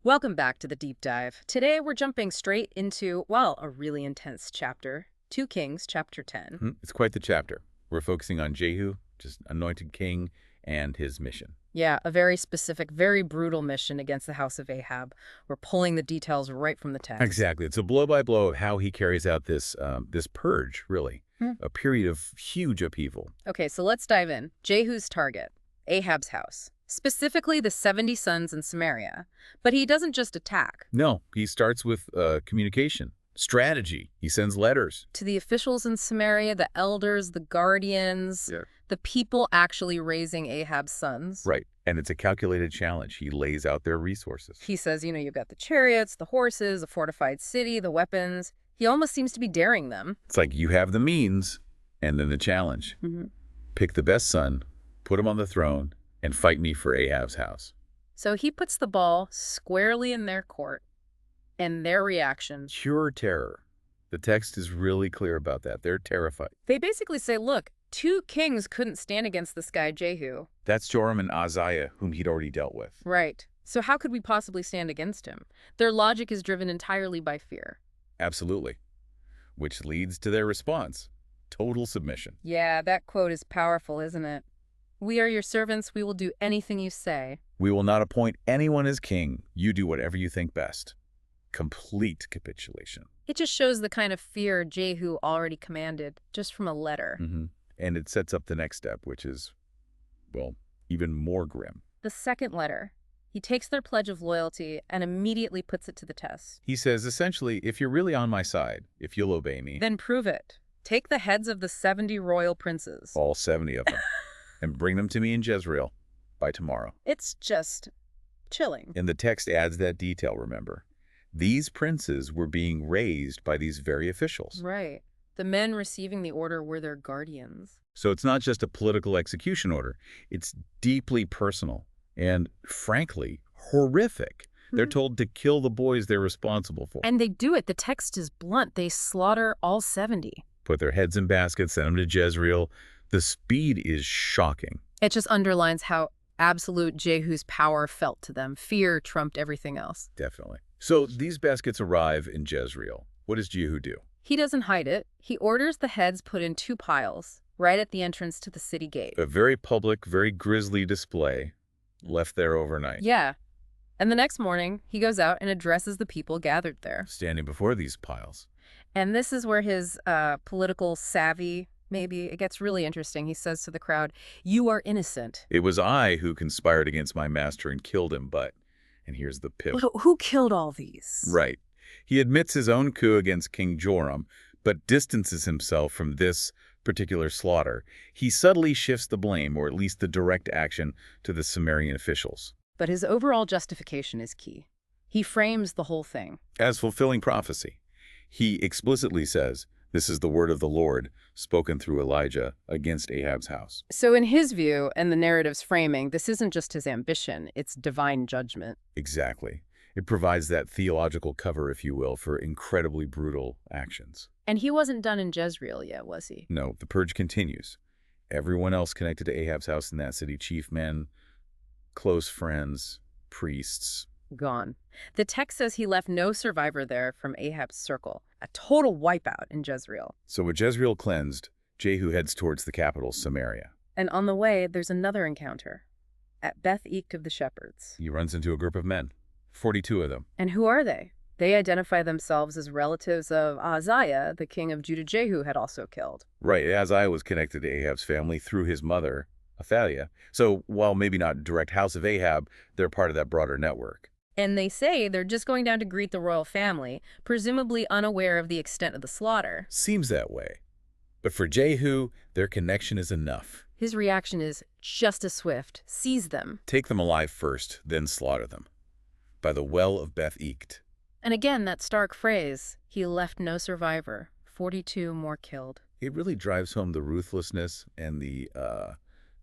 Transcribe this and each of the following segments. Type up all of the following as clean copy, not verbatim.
Welcome back to the deep dive. Today we're jumping straight into, well, a really intense chapter. 2 Kings, chapter 10. It's quite the chapter. We're focusing on Jehu, just anointed king, and his mission. Yeah, a very specific, very brutal mission against the house of Ahab. We're pulling the details right from the text. Exactly. It's a blow-by-blow of how he carries out this purge, really. Hmm. A period of huge upheaval. Okay, so let's dive in. Jehu's target, Ahab's house. Specifically the 70 sons in Samaria. But he doesn't just attack. No, he starts with communication, strategy. He sends letters. To the officials in Samaria, the elders, the guardians, the people actually raising Ahab's sons. Right. And it's a calculated challenge. He lays out their resources. He says, you've got the chariots, the horses, the fortified city, the weapons. He almost seems to be daring them. It's like you have the means, and then the challenge. Pick the best son, put him on the throne, and fight me for Ahab's house. So he puts the ball squarely in their court, and their reaction. Pure terror. The text is really clear about that. They're terrified. They basically say, look, 2 kings couldn't stand against this guy, Jehu. That's Joram and Ahaziah, whom he'd already dealt with. Right. So how could we possibly stand against him? Their logic is driven entirely by fear. Absolutely. Which leads to their response. Total submission. Yeah, that quote is powerful, isn't it? We are your servants. We will do anything you say. We will not appoint anyone as king. You do whatever you think best. Complete capitulation. It just shows the kind of fear Jehu already commanded, just from a letter. And it sets up the next step, which is, well, even more grim. The second letter. He takes their pledge of loyalty and immediately puts it to the test. He says, essentially, if you're really on my side, if you'll obey me, Then prove it. Take the heads of the 70 royal princes. all 70 of them, and bring them to me in Jezreel by tomorrow. It's just chilling. And the text adds that detail, remember. These princes were being raised by these very officials. Right. The men receiving the order were their guardians. So it's not just a political execution order. It's deeply personal and, frankly, horrific. They're told to kill the boys they're responsible for. And they do it. The text is blunt. They slaughter all 70. Put their heads in baskets, send them to Jezreel. The speed is shocking. It just underlines how absolute Jehu's power felt to them. Fear trumped everything else. Definitely. So these baskets arrive in Jezreel. What does Jehu do? He doesn't hide it. He orders the heads put in 2 piles, right at the entrance to the city gate. A very public, very grisly display left there overnight. Yeah. And the next morning, he goes out and addresses the people gathered there. Standing before these piles. And this is where his political savvy, maybe, it gets really interesting. He says to the crowd, "You are innocent." It was I who conspired against my master and killed him, but, and here's the pivot. Who killed all these? Right. He admits his own coup against King Joram, but distances himself from this particular slaughter. He subtly shifts the blame, or at least the direct action, to the Sumerian officials. But his overall justification is key. He frames the whole thing. As fulfilling prophecy. He explicitly says, this is the word of the Lord, spoken through Elijah, against Ahab's house. So in his view, and the narrative's framing, this isn't just his ambition, it's divine judgment. Exactly. It provides that theological cover, if you will, for incredibly brutal actions. And he wasn't done in Jezreel yet, was he? No, the purge continues. Everyone else connected to Ahab's house in that city, chief men, close friends, priests. Gone. The text says he left no survivor there from Ahab's circle. A total wipeout in Jezreel. So with Jezreel cleansed, Jehu heads towards the capital, Samaria. And on the way, there's another encounter. At Beth Eked of the shepherds. He runs into a group of men, 42 of them. And who are they? They identify themselves as relatives of Ahaziah, the king of Judah Jehu had also killed. Right, Ahaziah was connected to Ahab's family through his mother, Athaliah. So while maybe not direct house of Ahab, they're part of that broader network. And they say they're just going down to greet the royal family, presumably unaware of the extent of the slaughter. Seems that way. But for Jehu, their connection is enough. His reaction is just as swift. Seize them. Take them alive first, then slaughter them. By the well of Beth Eked. And again, that stark phrase, he left no survivor, 42 more killed. It really drives home the ruthlessness and the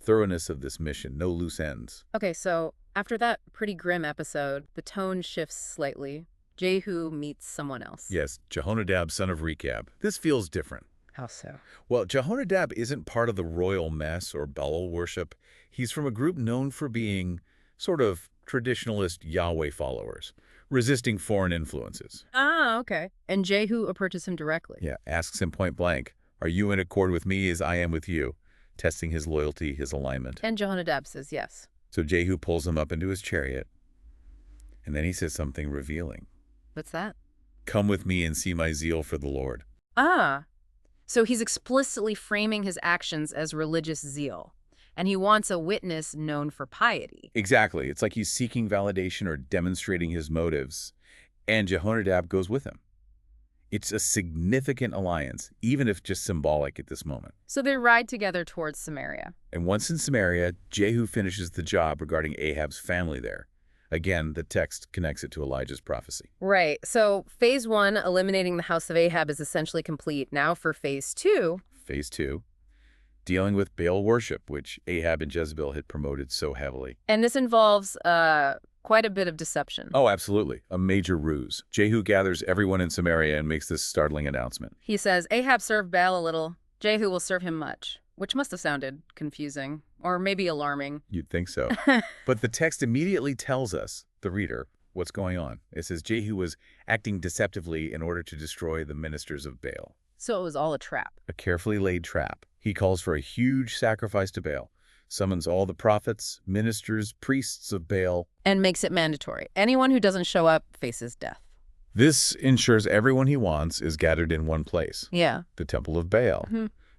thoroughness of this mission. No loose ends. Okay, so after that pretty grim episode, the tone shifts slightly. Jehu meets someone else. Yes, Jehonadab, son of Rechab. This feels different. How so? Well, Jehonadab isn't part of the royal mess or Baal worship. He's from a group known for being sort of traditionalist Yahweh followers, resisting foreign influences. Ah, okay. And Jehu approaches him directly. Yeah, asks him point blank, "Are you in accord with me as I am with you?" Testing his loyalty, his alignment. And Jehonadab says yes. So Jehu pulls him up into his chariot, and then he says something revealing. What's that? "Come with me and see my zeal for the Lord." Ah, so he's explicitly framing his actions as religious zeal, and he wants a witness known for piety. Exactly. It's like he's seeking validation or demonstrating his motives, and Jehonadab goes with him. It's a significant alliance, even if just symbolic at this moment. So they ride together towards Samaria. And once in Samaria, Jehu finishes the job regarding Ahab's family there. Again, the text connects it to Elijah's prophecy. Right. So phase 1, eliminating the house of Ahab, is essentially complete. Now for phase 2. Phase 2, dealing with Baal worship, which Ahab and Jezebel had promoted so heavily. And this involves quite a bit of deception. Oh, absolutely. A major ruse. Jehu gathers everyone in Samaria and makes this startling announcement. He says, Ahab served Baal a little. Jehu will serve him much. Which must have sounded confusing, or maybe alarming. You'd think so. But the text immediately tells us, the reader, what's going on. It says Jehu was acting deceptively in order to destroy the ministers of Baal. So it was all a trap. A carefully laid trap. He calls for a huge sacrifice to Baal, summons all the prophets, ministers, priests of Baal, And makes it mandatory. Anyone who doesn't show up faces death. This ensures everyone he wants is gathered in one place, Yeah. the temple of Baal.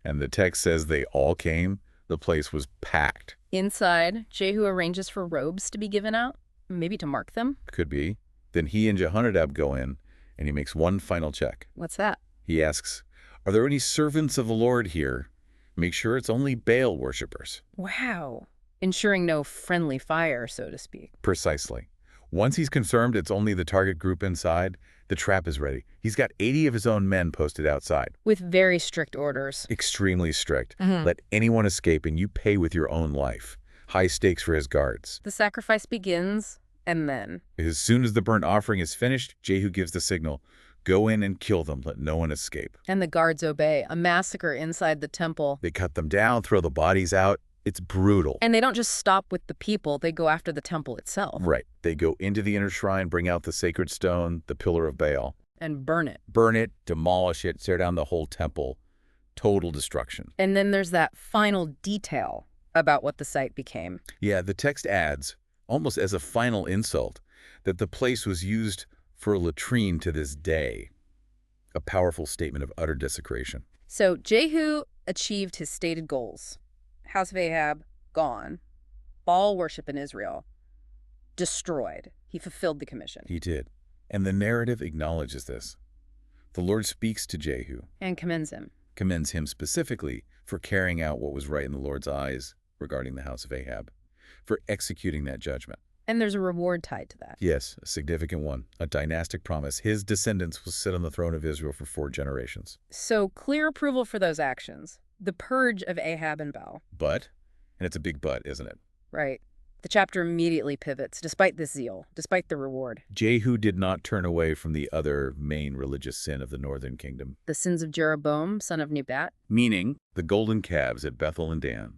And the text says they all came. The place was packed. Inside, Jehu arranges for robes to be given out, maybe to mark them. Could be. Then he and Jehonadab go in, and he makes one final check. What's that? He asks, "Are there any servants of the Lord here? Make sure it's only Baal worshippers." Wow. Ensuring no friendly fire, so to speak. Precisely. Once he's confirmed it's only the target group inside, the trap is ready. He's got 80 of his own men posted outside. With very strict orders. Extremely strict. Let anyone escape and you pay with your own life. High stakes for his guards. The sacrifice begins, and then... As soon as the burnt offering is finished, Jehu gives the signal. Go in and kill them. Let no one escape. And the guards obey. A massacre inside the temple. They cut them down, throw the bodies out. It's brutal. And they don't just stop with the people, they go after the temple itself. Right. They go into the inner shrine, bring out the sacred stone, the pillar of Baal. And burn it. Burn it, demolish it, tear down the whole temple. Total destruction. And then there's that final detail about what the site became. Yeah, the text adds, almost as a final insult, that the place was used for a latrine to this day. A powerful statement of utter desecration. So Jehu achieved his stated goals. House of Ahab, gone. Baal worship in Israel, destroyed. He fulfilled the commission. He did. And the narrative acknowledges this. The Lord speaks to Jehu. And commends him. Commends him specifically for carrying out what was right in the Lord's eyes regarding the house of Ahab, for executing that judgment. And there's a reward tied to that. Yes, a significant one, a dynastic promise. His descendants will sit on the throne of Israel for 4 generations. So clear approval for those actions. The purge of Ahab and Baal. But, and it's a big but, isn't it? Right. The chapter immediately pivots, despite this zeal, despite the reward. Jehu did not turn away from the other main religious sin of the northern kingdom. The sins of Jeroboam, son of Nebat. Meaning, the golden calves at Bethel and Dan.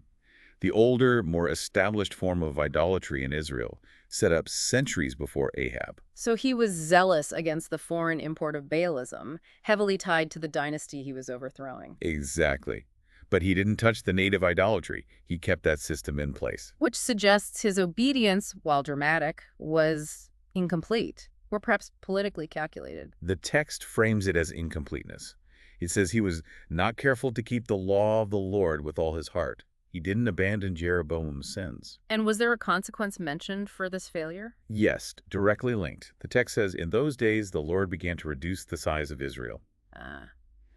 The older, more established form of idolatry in Israel, set up centuries before Ahab. So he was zealous against the foreign import of Baalism, heavily tied to the dynasty he was overthrowing. Exactly. But he didn't touch the native idolatry. He kept that system in place. Which suggests his obedience, while dramatic, was incomplete, or perhaps politically calculated. The text frames it as incompleteness. It says he was not careful to keep the law of the Lord with all his heart. He didn't abandon Jeroboam's sins. And was there a consequence mentioned for this failure? Yes, directly linked. The text says, in those days the Lord began to reduce the size of Israel.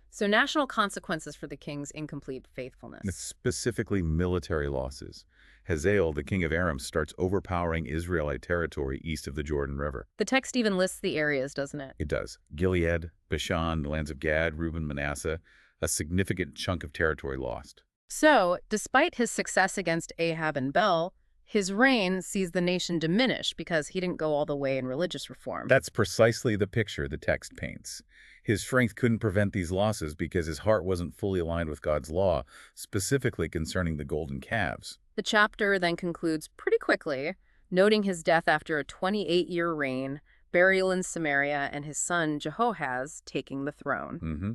So national consequences for the king's incomplete faithfulness. It's specifically military losses. Hazael, the king of Aram, starts overpowering Israelite territory east of the Jordan River. The text even lists the areas, doesn't it? It does. Gilead, Bashan, the lands of Gad, Reuben, Manasseh, a significant chunk of territory lost. So, despite his success against Ahab and Baal, his reign sees the nation diminish because he didn't go all the way in religious reform. That's precisely the picture the text paints. His strength couldn't prevent these losses because his heart wasn't fully aligned with God's law, specifically concerning the golden calves. The chapter then concludes pretty quickly. noting his death after a 28-year reign, burial in Samaria, and his son Jehoahaz taking the throne. Mm-hmm.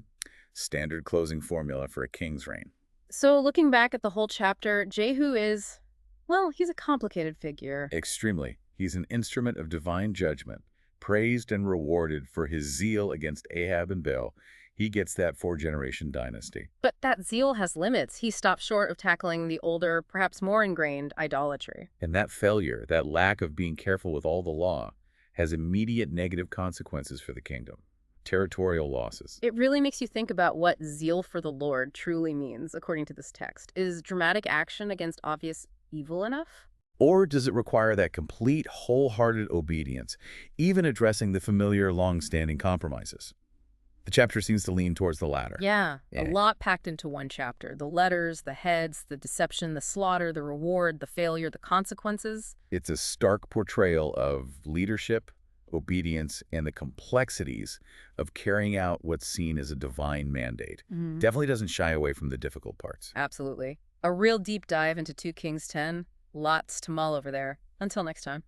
Standard closing formula for a king's reign. So looking back at the whole chapter, Jehu is, well, he's a complicated figure. Extremely. He's an instrument of divine judgment, praised and rewarded for his zeal against Ahab and Baal. He gets that four-generation dynasty. But that zeal has limits. He stops short of tackling the older, perhaps more ingrained idolatry. And that failure, that lack of being careful with all the law, has immediate negative consequences for the kingdom. Territorial losses. It really makes you think about what zeal for the Lord truly means, according to this text. Is dramatic action against obvious evil enough? Or does it require that complete, wholehearted obedience, even addressing the familiar, long-standing compromises? The chapter seems to lean towards the latter. Yeah, a lot packed into one chapter. The letters, the heads, the deception, the slaughter, the reward, the failure, the consequences. It's a stark portrayal of leadership, obedience, and the complexities of carrying out what's seen as a divine mandate. Definitely doesn't shy away from the difficult parts. Absolutely. A real deep dive into 2 Kings 10. Lots to mull over there. Until next time.